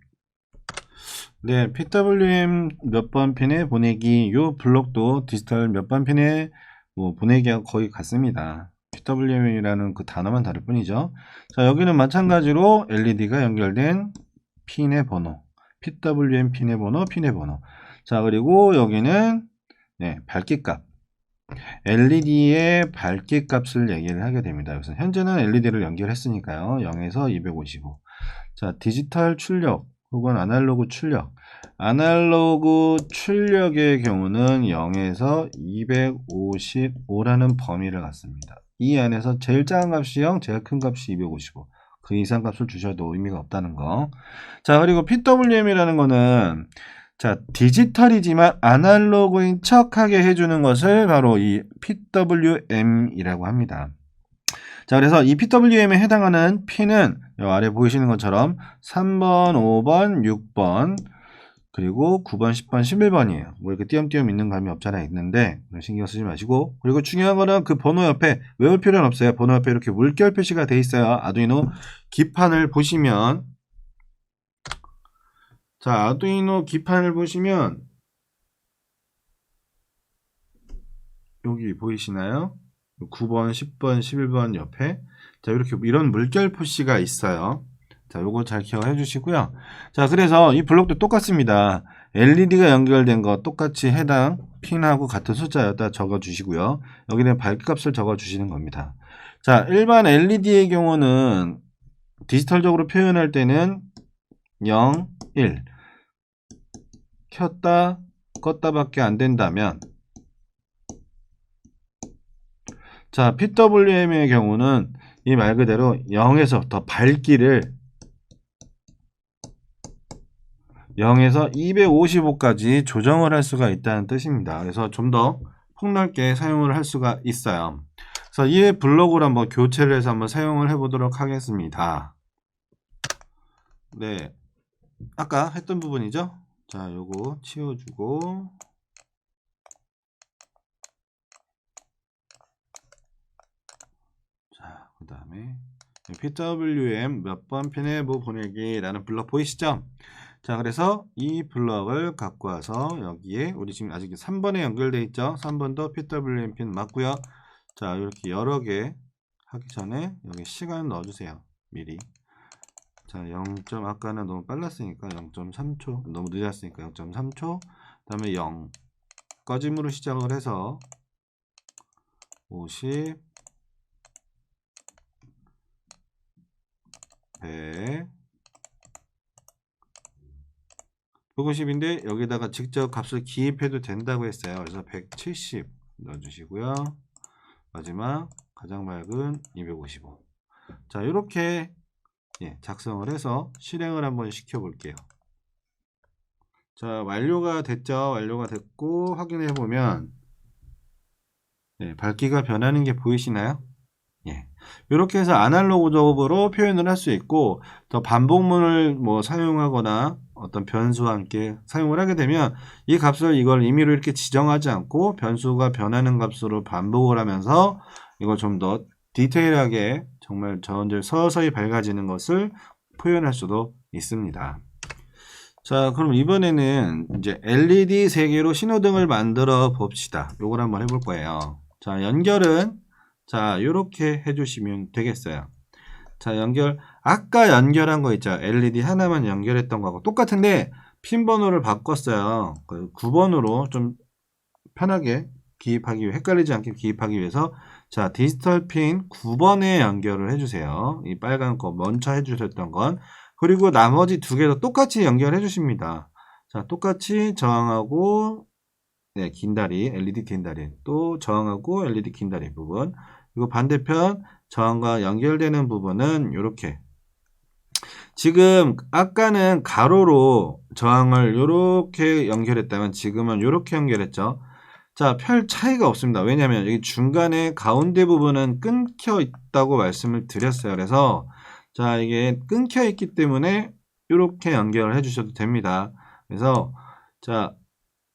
PWM 몇 번 핀에 보내기 요 블록도 디지털 몇 번 핀에 뭐 보내기하고 거의 같습니다. PWM이라는 그 단어만 다를 뿐이죠. 자, 여기는 마찬가지로 LED가 연결된 핀의 번호, PWM 핀의 번호, 핀의 번호. 자, 그리고 여기는 밝기값. LED의 밝기 값을 얘기를 하게 됩니다. 그래서 현재는 LED를 연결했으니까요. 0에서 255. 자, 디지털 출력 혹은 아날로그 출력. 아날로그 출력의 경우는 0에서 255라는 범위를 갖습니다. 이 안에서 제일 작은 값이 0, 제일 큰 값이 255. 그 이상 값을 주셔도 의미가 없다는 거. 자, 그리고 PWM이라는 거는 자, 디지털이지만 아날로그인 척하게 해주는 것을 바로 이 PWM이라고 합니다. 자, 그래서 이 PWM에 해당하는 핀은 이 아래 보이시는 것처럼 3번, 5번, 6번, 그리고 9번, 10번, 11번이에요. 뭐 이렇게 띄엄띄엄 있는 감이 없잖아 있는데 신경 쓰지 마시고, 그리고 중요한 거는 그 번호 옆에 외울 필요는 없어요. 번호 옆에 이렇게 물결 표시가 돼 있어요. 아두이노 기판을 보시면, 자, 아두이노 기판을 보시면 여기 보이시나요? 9번, 10번, 11번 옆에 자, 이렇게 이런 물결 표시가 있어요. 자, 요거 잘 기억해 주시고요. 자, 그래서 이 블록도 똑같습니다. LED가 연결된 거 똑같이 해당 핀하고 같은 숫자였다 적어 주시고요. 여기는 밝기값을 적어 주시는 겁니다. 자, 일반 LED의 경우는 디지털적으로 표현할 때는 0, 1 켰다 껐다 밖에 안 된다면, 자, PWM의 경우는 이 말 그대로 0에서 더 밝기를 0에서 255까지 조정을 할 수가 있다는 뜻입니다. 그래서 좀 더 폭넓게 사용을 할 수가 있어요. 그래서 이 블록을 한번 교체를 해서 한번 사용을 해보도록 하겠습니다. 네, 아까 했던 부분이죠. 자, 요거 치워주고, 자, 그 다음에 pwm 몇 번 핀에 뭐 보내기 라는 블럭 보이시죠? 자, 그래서 이 블럭을 갖고 와서 여기에 우리 지금 아직 3번에 연결되어 있죠? 3번도 pwm 핀 맞고요. 자, 이렇게 여러 개 하기 전에 여기 시간 넣어주세요. 미리. 자, 0. 아까는 너무 빨랐으니까 0.3초, 너무 늦었으니까 0.3초, 그 다음에 0 꺼짐으로 시작을 해서 50, 100, 150인데 여기다가 직접 값을 기입해도 된다고 했어요. 그래서 170 넣어주시고요. 마지막 가장 맑은 255. 자, 이렇게 작성을 해서 실행을 한번 시켜 볼게요. 자, 완료가 됐죠. 완료가 됐고 확인해 보면 밝기가 변하는 게 보이시나요? 이렇게 해서 아날로그적으로 표현을 할 수 있고, 더 반복문을 뭐 사용하거나 어떤 변수와 함께 사용을 하게 되면 이 값을 이걸 임의로 이렇게 지정하지 않고 변수가 변하는 값으로 반복을 하면서 이걸 좀 더 디테일하게 정말 저언들 서서히 밝아지는 것을 표현할 수도 있습니다. 자, 그럼 이번에는 이제 LED 3개로 신호등을 만들어 봅시다. 요걸 한번 해볼 거예요. 자, 연결은 자, 요렇게 해주시면 되겠어요. 자, 아까 연결한 거 있죠. LED 하나만 연결했던 거하고 똑같은데 핀 번호를 바꿨어요. 9번으로 좀 편하게 기입하기 위해, 헷갈리지 않게 기입하기 위해서 자, 디지털 핀 9번에 연결을 해주세요. 이 빨간 거 먼저 해주셨던 건. 그리고 나머지 2개도 똑같이 연결해 주십니다. 자, 똑같이 저항하고 긴 다리, LED 긴 다리, 또 저항하고 LED 긴 다리 부분, 그리고 반대편 저항과 연결되는 부분은 이렇게. 지금 아까는 가로로 저항을 이렇게 연결했다면 지금은 이렇게 연결했죠. 자, 별 차이가 없습니다. 왜냐하면 여기 중간에 가운데 부분은 끊겨 있다고 말씀을 드렸어요. 그래서 자, 이게 끊겨 있기 때문에 이렇게 연결을 해주셔도 됩니다. 그래서 자,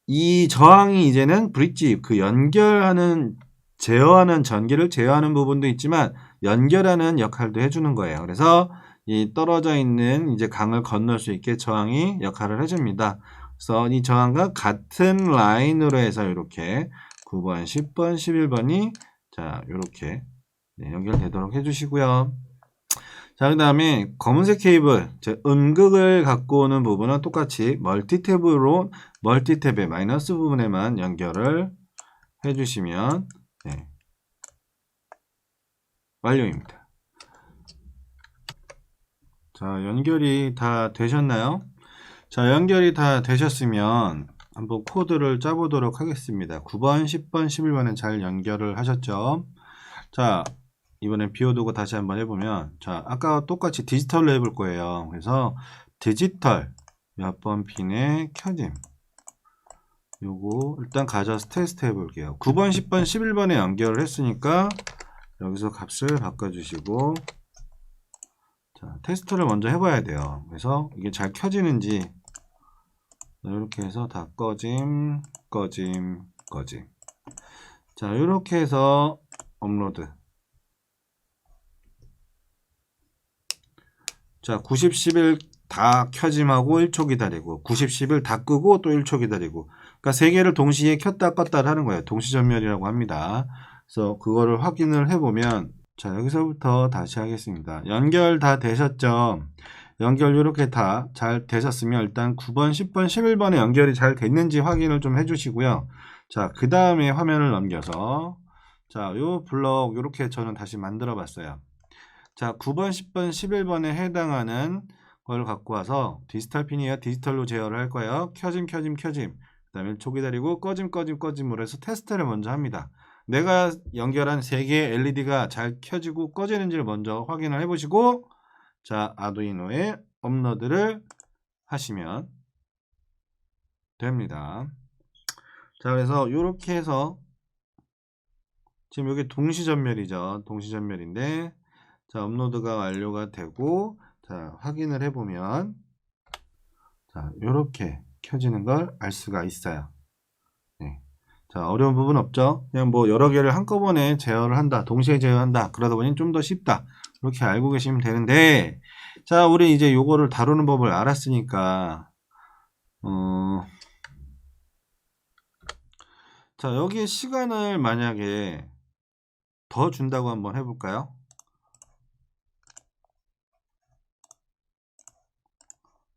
이 저항이 이제는 브릿지, 그 연결하는, 제어하는, 전기를 제어하는 부분도 있지만 연결하는 역할도 해주는 거예요. 그래서 이 떨어져 있는 이제 강을 건널 수 있게 저항이 역할을 해줍니다. 그래서 이 저항과 같은 라인으로 해서 이렇게 9번, 10번, 11번이 자, 이렇게 연결되도록 해주시고요. 자, 그 다음에 검은색 케이블, 음극을 갖고 오는 부분은 똑같이 멀티탭의 마이너스 부분에만 연결을 해주시면 완료입니다. 자, 연결이 다 되셨나요? 자, 연결이 다 되셨으면 한번 코드를 짜보도록 하겠습니다. 9번, 10번, 11번은 잘 연결을 하셨죠? 자, 이번엔 비워두고 다시 한번 해보면, 자, 아까 똑같이 디지털로 해볼 거예요. 그래서 디지털 몇 번 핀에 켜짐, 요거 일단 가져서 테스트 해볼게요. 9번, 10번, 11번에 연결을 했으니까 여기서 값을 바꿔주시고, 자, 테스트를 먼저 해봐야 돼요. 그래서 이게 잘 켜지는지 이렇게 해서 다 꺼짐, 꺼짐, 꺼짐. 자, 이렇게 해서 업로드. 자, 90, 11 다 켜짐하고 1초 기다리고 90, 11 다 끄고 또 1초 기다리고, 그러니까 3개를 동시에 켰다 껐다 하는 거예요. 동시전멸이라고 합니다. 그래서 그거를 확인을 해보면, 자, 여기서부터 다시 하겠습니다. 연결 다 되셨죠? 연결 이렇게 다 잘 되셨으면 일단 9번, 10번, 11번에 연결이 잘 됐는지 확인을 좀 해주시고요. 자, 그 다음에 화면을 넘겨서 자, 요 블럭 이렇게 저는 다시 만들어 봤어요. 자, 9번, 10번, 11번에 해당하는 걸 갖고 와서 디지털 핀이에요. 디지털로 제어를 할 거예요. 켜짐, 켜짐, 켜짐. 그 다음에 초 기다리고 꺼짐, 꺼짐, 꺼짐으로 해서 테스트를 먼저 합니다. 내가 연결한 3개의 LED가 잘 켜지고 꺼지는지를 먼저 확인을 해보시고, 자, 아두이노에 업로드를 하시면 됩니다. 자, 그래서 이렇게 해서 지금 여기 동시전멸이죠. 동시전멸인데, 자, 업로드가 완료가 되고, 자, 확인을 해보면, 자, 이렇게 켜지는 걸 알 수가 있어요. 네. 자, 어려운 부분 없죠? 그냥 뭐 여러 개를 한꺼번에 제어를 한다, 동시에 제어한다, 그러다 보니 좀 더 쉽다. 이렇게 알고 계시면 되는데, 자, 우리 이제 요거를 다루는 법을 알았으니까, 자, 여기에 시간을 만약에 더 준다고 한번 해볼까요?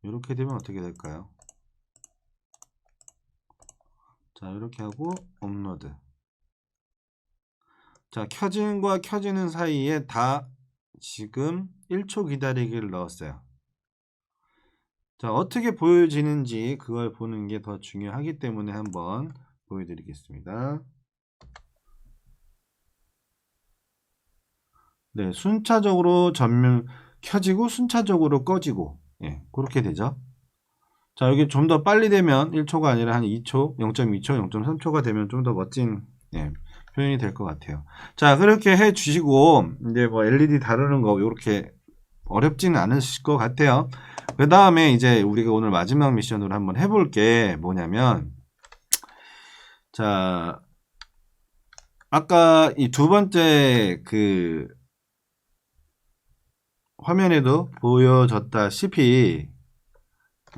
이렇게 되면 어떻게 될까요? 자, 이렇게 하고 업로드. 자, 켜진과 켜지는 사이에 다 지금 1초 기다리기를 넣었어요. 자, 어떻게 보여지는지 그걸 보는 게 더 중요하기 때문에 한번 보여드리겠습니다. 네, 순차적으로 전면 켜지고 순차적으로 꺼지고, 예, 그렇게 되죠. 자, 여기 좀 더 빨리 되면 1초가 아니라 한 2초, 0.2초, 0.3초가 되면 좀 더 멋진, 예, 표현이 될 것 같아요. 자, 그렇게 해 주시고, 이제 뭐 LED 다루는 거, 이렇게 어렵지는 않으실 것 같아요. 그 다음에 이제 우리가 오늘 마지막 미션으로 한번 해볼 게 뭐냐면, 자, 아까 이 두 번째 그 화면에도 보여졌다시피,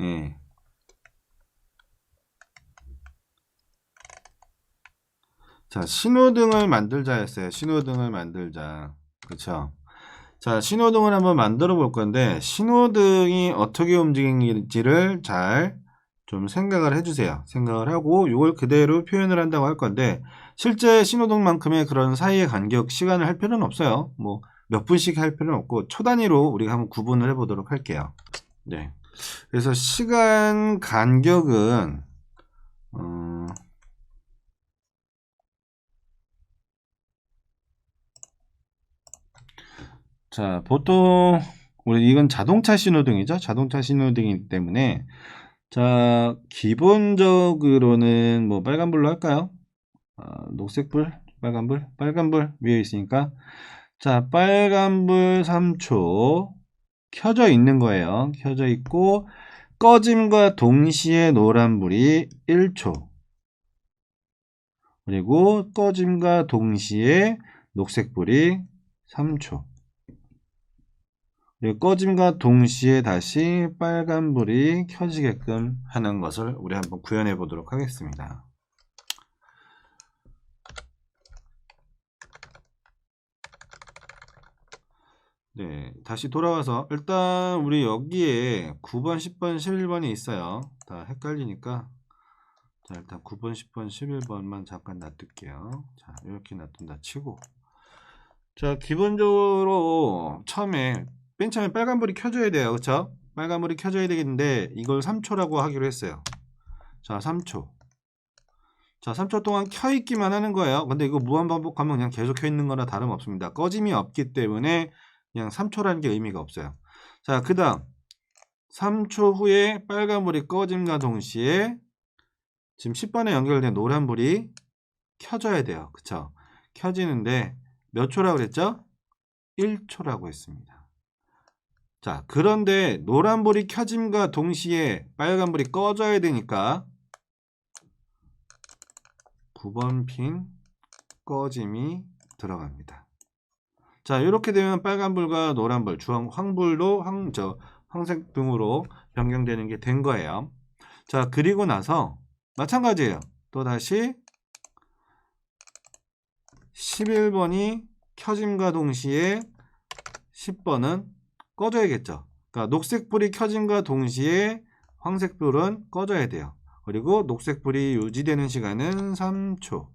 예, 자, 신호등을 만들자였어요. 신호등을 만들자. 그쵸? 자, 신호등을 한번 만들어 볼 건데, 신호등이 어떻게 움직이는지를 잘 좀 생각을 해주세요. 생각을 하고, 이걸 그대로 표현을 한다고 할 건데, 실제 신호등만큼의 그런 사이의 간격, 시간을 할 필요는 없어요. 뭐, 몇 분씩 할 필요는 없고, 초 단위로 우리가 한번 구분을 해보도록 할게요. 네. 그래서 시간 간격은, 자, 보통 우리 이건 자동차 신호등이죠. 자동차 신호등이기 때문에 자, 기본적으로는 뭐 빨간불로 할까요? 녹색불, 빨간불, 빨간불 위에 있으니까 자, 빨간불 3초 켜져 있는 거예요. 켜져 있고 꺼짐과 동시에 노란불이 1초 그리고 꺼짐과 동시에 녹색불이 3초 그리고 꺼짐과 동시에 다시 빨간불이 켜지게끔 하는 것을 우리 한번 구현해 보도록 하겠습니다. 네, 다시 돌아와서 일단 우리 여기에 9번, 10번, 11번이 있어요. 다 헷갈리니까 자, 일단 9번, 10번, 11번만 잠깐 놔둘게요. 자, 이렇게 놔둔다 치고 자, 기본적으로 맨 처음에 빨간불이 켜져야 돼요. 그쵸? 빨간불이 켜져야 되겠는데 이걸 3초라고 하기로 했어요. 자, 3초. 자, 3초 동안 켜있기만 하는 거예요. 근데 이거 무한반복하면 그냥 계속 켜있는 거나 다름없습니다. 꺼짐이 없기 때문에 그냥 3초라는 게 의미가 없어요. 자, 그 다음 3초 후에 빨간불이 꺼짐과 동시에 지금 10번에 연결된 노란불이 켜져야 돼요. 그쵸? 켜지는데 몇 초라고 그랬죠? 1초라고 했습니다. 자, 그런데 노란불이 켜짐과 동시에 빨간불이 꺼져야 되니까 9번 핀 꺼짐이 들어갑니다. 자, 이렇게 되면 빨간불과 노란불, 황불도 황색등으로 변경되는 게 된 거예요. 자, 그리고 나서 마찬가지예요. 또 다시 11번이 켜짐과 동시에 10번은 꺼져야겠죠. 그러니까 녹색불이 켜짐과 동시에 황색불은 꺼져야 돼요. 그리고 녹색불이 유지되는 시간은 3초.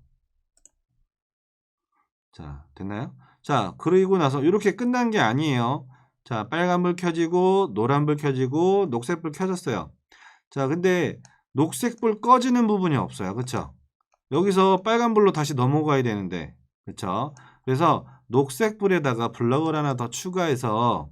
자, 됐나요? 자, 그리고 나서 이렇게 끝난 게 아니에요. 자, 빨간불 켜지고 노란불 켜지고 녹색불 켜졌어요. 자, 근데 녹색불 꺼지는 부분이 없어요. 그쵸? 여기서 빨간불로 다시 넘어가야 되는데 그쵸? 그래서 녹색불에다가 블럭을 하나 더 추가해서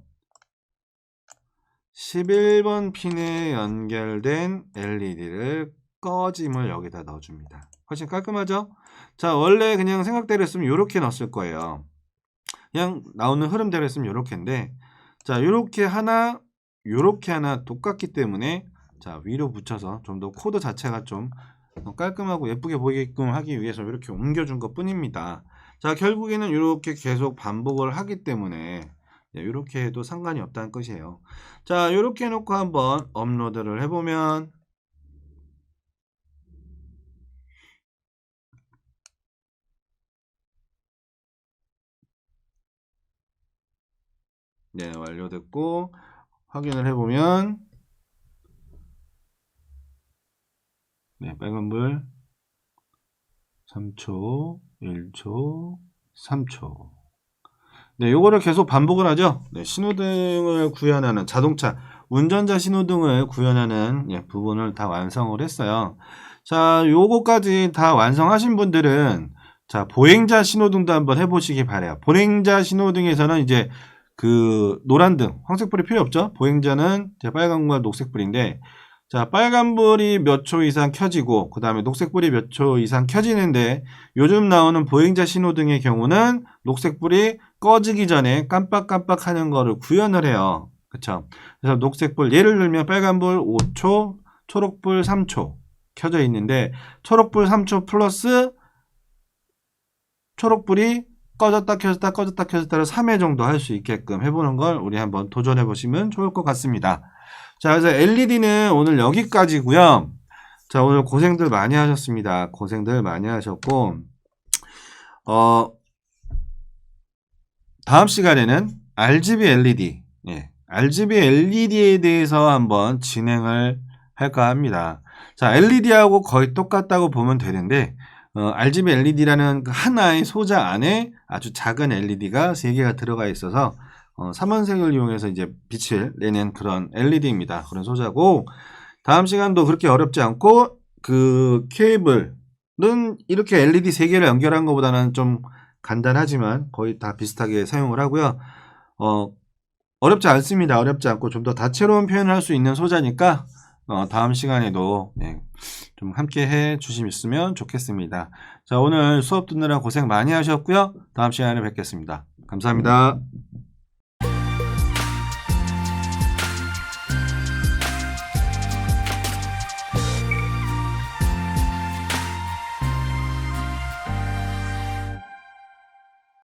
11번 핀에 연결된 LED를 꺼짐을 여기다 넣어줍니다. 훨씬 깔끔하죠? 자, 원래 그냥 생각대로 했으면 이렇게 넣었을 거예요. 그냥 나오는 흐름대로 했으면 이렇게인데, 자, 요렇게 하나 똑같기 때문에 자, 위로 붙여서 좀 더 코드 자체가 좀 깔끔하고 예쁘게 보이게끔 하기 위해서 이렇게 옮겨준 것 뿐입니다. 자, 결국에는 이렇게 계속 반복을 하기 때문에 이렇게 해도 상관이 없다는 뜻이에요. 자, 이렇게 해놓고 한번 업로드를 해보면 네, 완료됐고 확인을 해보면 네, 빨간불 3초, 1초, 3초. 네, 요거를 계속 반복을 하죠. 네, 신호등을 구현하는 자동차 운전자 신호등을 구현하는 부분을 다 완성을 했어요. 자, 요거까지 다 완성하신 분들은 자, 보행자 신호등도 한번 해보시기 바래요. 보행자 신호등에서는 이제 그 노란등, 황색불이 필요 없죠. 보행자는 이제 빨간불과 녹색불인데, 자, 빨간불이 몇 초 이상 켜지고 그 다음에 녹색불이 몇 초 이상 켜지는데, 요즘 나오는 보행자 신호등의 경우는 녹색불이 꺼지기 전에 깜빡깜빡 하는 거를 구현을 해요. 그쵸? 그래서 녹색불, 예를 들면 빨간불 5초, 초록불 3초 켜져 있는데, 초록불 3초 플러스 초록불이 꺼졌다 켜졌다 꺼졌다 켜졌다를 3회 정도 할 수 있게끔 해보는 걸 우리 한번 도전해 보시면 좋을 것 같습니다. 자, 그래서 LED는 오늘 여기까지고요. 자, 오늘 고생들 많이 하셨습니다. 고생들 많이 하셨고 다음 시간에는 RGB LED, RGB LED에 대해서 한번 진행을 할까 합니다. 자, LED하고 거의 똑같다고 보면 되는데 RGB LED라는 그 하나의 소자 안에 아주 작은 LED가 3개가 들어가 있어서 삼원색을 이용해서 이제 빛을 내는 그런 LED입니다. 그런 소자고, 다음 시간도 그렇게 어렵지 않고 그 케이블은 이렇게 LED 3개를 연결한 것보다는 좀 간단하지만 거의 다 비슷하게 사용을 하고요. 어렵지 않습니다. 어렵지 않고 좀 더 다채로운 표현을 할 수 있는 소자니까 다음 시간에도 좀 함께 해 주시면 좋겠습니다. 자, 오늘 수업 듣느라 고생 많이 하셨고요. 다음 시간에 뵙겠습니다. 감사합니다.